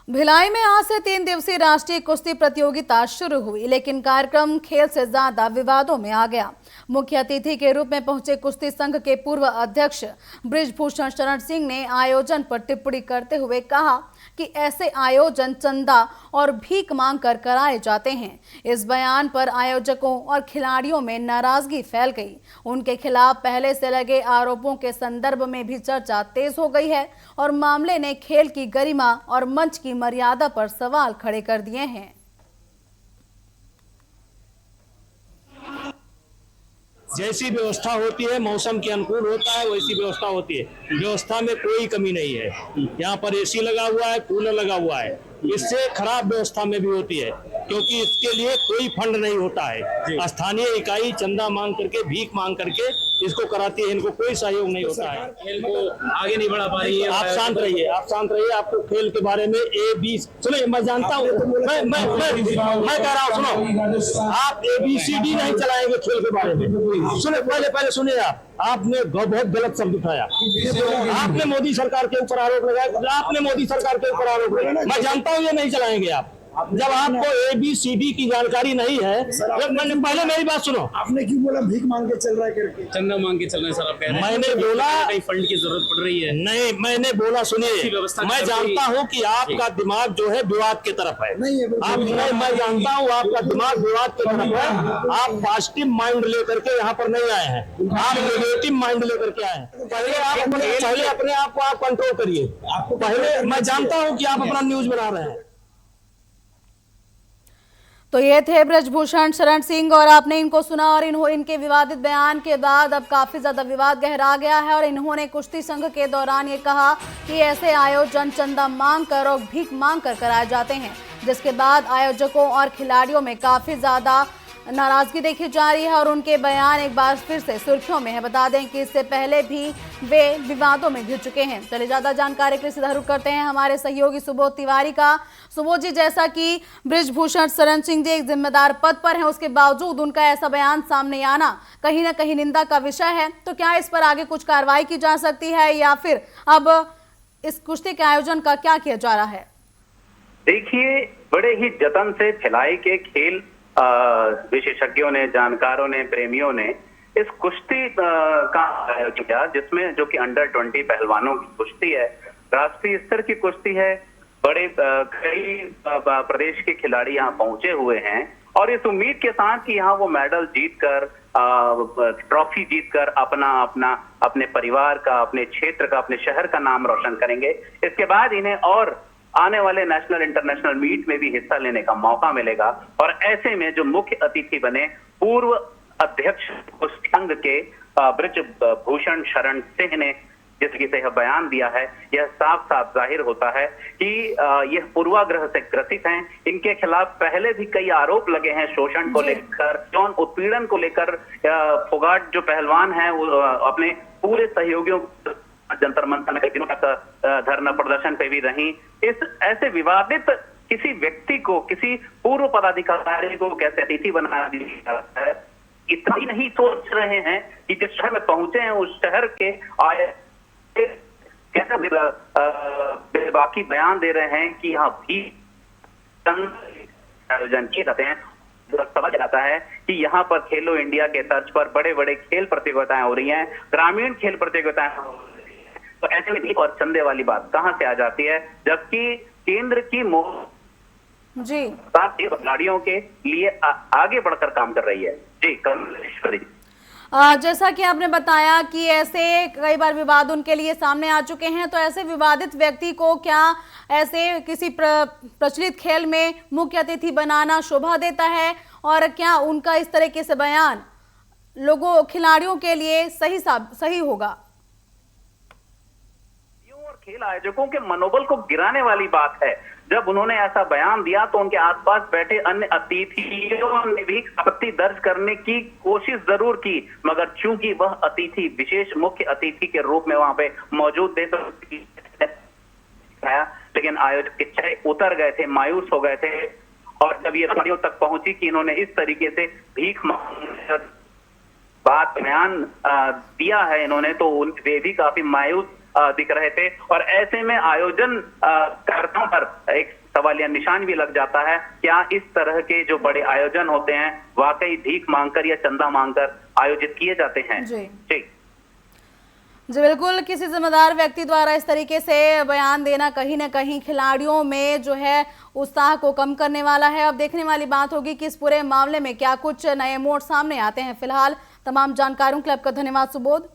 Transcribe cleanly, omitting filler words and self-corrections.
भिलाई में आज से 3 दिवसीय राष्ट्रीय कुश्ती प्रतियोगिता शुरू हुई, लेकिन कार्यक्रम खेल से ज्यादा विवादों में आ गया। मुख्य अतिथि के रूप में पहुंचे कुश्ती संघ के पूर्व अध्यक्ष बृजभूषण शरण सिंह ने आयोजन पर टिप्पणी करते हुए कहा कि ऐसे आयोजन चंदा और भीख मांग कर कराए जाते हैं। इस बयान पर आयोजकों और खिलाड़ियों में नाराजगी फैल गई। उनके खिलाफ पहले से लगे आरोपों के संदर्भ में भी चर्चा तेज हो गई है और मामले ने खेल की गरिमा और मंच की मर्यादा पर सवाल खड़े कर दिए हैं। जैसी व्यवस्था होती है, मौसम के अनुकूल होता है, वैसी व्यवस्था होती है। व्यवस्था में कोई कमी नहीं है। यहाँ पर एसी लगा हुआ है, कूलर लगा हुआ है। इससे खराब व्यवस्था में भी होती है, क्योंकि इसके लिए कोई फंड नहीं होता है। स्थानीय इकाई चंदा मांग करके, भीख मांग करके इसको कराती है। इनको कोई सहयोग नहीं होता है। खेल को आगे नहीं बढ़ा पा रही है। आप शांत रहिए, आप शांत रहिए। आपको खेल के बारे में ABC सुनिए, मैं जानता हूँ, मैं कह रहा हूँ, सुनो। आप ABCD नहीं चलाएंगे खेल के बारे में। सुनिए, पहले सुनिए। आपने बहुत गलत शब्द उठाया। आपने मोदी सरकार के ऊपर आरोप लगाया। आपने मोदी सरकार के ऊपर आरोप लगाया। मैं जानता हूँ ये नहीं चलाएंगे आप। जब आपको ABCD की जानकारी नहीं है, पहले मेरी बात सुनो। आपने क्यों बोला भीख मांग के चल रहा है करके? चंदा मांग के चल रहे हैं सर, आप कह रहे हैं। मैंने बोला कहीं फंड की जरूरत पड़ रही है। नहीं, मैंने बोला, सुनिए, मैं जानता हूं कि आपका दिमाग जो है विवाद की तरफ है। मैं जानता हूं आपका दिमाग विवाद की तरफ है। आप पॉजिटिव माइंड लेकर के यहाँ पर नहीं आए हैं, आप नेगेटिव माइंड लेकर के आए हैं। पहले अपने आप को आप कंट्रोल करिए। पहले मैं जानता हूं कि आप अपना न्यूज बना रहे हैं। तो ये थे बृजभूषण शरण सिंह और आपने इनको सुना और इनके विवादित बयान के बाद अब काफी ज्यादा विवाद गहरा गया है और इन्होंने कुश्ती संघ के दौरान ये कहा कि ऐसे आयोजन चंदा मांग कर और भीख मांग कर कराए जाते हैं, जिसके बाद आयोजकों और खिलाड़ियों में काफी ज्यादा नाराजगी देखी जा रही है और उनके बयान एक बार फिर से सुर्खियों में है। बता दें कि इससे पहले भी वे विवादों में घिर चुके हैं। चलिए ज्यादा जानकारी के लिए सीधा रुख करते हैं हमारे सहयोगी सुबोध तिवारी का। सुबोध जी, जैसा कि बृजभूषण शरण सिंह जी एक जिम्मेदार पद पर हैं, उसके बावजूद उनका ऐसा बयान सामने आना कहीं ना कहीं निंदा का विषय है, तो क्या इस पर आगे कुछ कार्रवाई की जा सकती है या फिर अब इस कुश्ती के आयोजन का क्या किया जा रहा है? देखिए, बड़े ही जतन से भिलाई के खेल विशेषज्ञों ने, जानकारों ने, प्रेमियों ने इस कुश्ती का आयोजन किया, जिसमें जो कि अंडर 20 पहलवानों की कुश्ती है, राष्ट्रीय स्तर की कुश्ती है। बड़े कई प्रदेश के खिलाड़ी यहाँ पहुंचे हुए हैं और इस उम्मीद के साथ कि यहाँ वो मेडल जीतकर, ट्रॉफी जीतकर अपने परिवार का, अपने क्षेत्र का, अपने शहर का नाम रोशन करेंगे। इसके बाद इन्हें और आने वाले नेशनल इंटरनेशनल मीट में भी हिस्सा लेने का मौका मिलेगा। और ऐसे में जो मुख्य अतिथि बने पूर्व अध्यक्ष कुश्ती संघ के बृजभूषण शरण सिंह ने जिस तरीके से यह बयान दिया है, यह साफ साफ जाहिर होता है कि यह पूर्वाग्रह से ग्रसित हैं। इनके खिलाफ पहले भी कई आरोप लगे हैं शोषण को लेकर, यौन उत्पीड़न को लेकर। फोगाट जो पहलवान है वो अपने पूरे सहयोगियों जंतर मंतर में कई दिनों तक धरना प्रदर्शन पे भी रही। इस ऐसे विवादित किसी व्यक्ति को, किसी पूर्व पदाधिकारी को कैसे अतिथि बना दिया है, इतना ही नहीं सोच रहे हैं कि जिस शहर में पहुंचे हैं उस शहर के आए कैसे बाकी बयान दे रहे हैं कि यहाँ भी आयोजन किए जाते हैं। समझ आता है कि यहाँ पर खेलो इंडिया के तर्ज पर बड़े बड़े खेल प्रतियोगिताएं हो रही हैं, ग्रामीण खेल प्रतियोगिताएं हो रही हैं। तो ऐसे में भीख और चंदे वाली बात कहां से आ जाती है, जबकि केंद्र की जी खिलाड़ियों के लिए आगे बढ़कर काम कर रही है। जी कमलेश्वरी, जैसा कि आपने बताया कि ऐसे कई बार विवाद उनके लिए सामने आ चुके हैं, तो ऐसे विवादित व्यक्ति को क्या ऐसे किसी प्रचलित खेल में मुख्य अतिथि बनाना शोभा देता है और क्या उनका इस तरीके से बयान लोगों, खिलाड़ियों के लिए सही होगा? और खेल आयोजकों के मनोबल को गिराने वाली बात है। जब उन्होंने ऐसा बयान दिया तो उनके आसपास बैठे अन्य अतिथियों ने भी आपत्ति दर्ज करने की कोशिश जरूर की, मगर चूंकि वह अतिथि विशेष मुख्य अतिथि के रूप में वहां पे मौजूद थे, तो लेकिन आयोजक के उतर गए थे, मायूस हो गए थे। और जब ये खिलाड़ियों तक पहुंची कि इन्होंने इस तरीके से भीख बात बयान दिया है इन्होंने, तो वे भी काफी मायूस दिख रहे थे। और ऐसे में आयोजन कर्ताओं पर एक सवालिया निशान भी लग जाता है, क्या इस तरह के जो बड़े आयोजन होते हैं वाकई भीख मांगकर या चंदा मांगकर आयोजित किए जाते हैं? जी बिल्कुल, किसी जिम्मेदार व्यक्ति द्वारा इस तरीके से बयान देना कहीं ना कहीं खिलाड़ियों में जो है उत्साह को कम करने वाला है। अब देखने वाली बात होगी कि इस पूरे मामले में क्या कुछ नए मोड़ सामने आते हैं। फिलहाल तमाम जानकारियों के लिए आपका धन्यवाद सुबोध।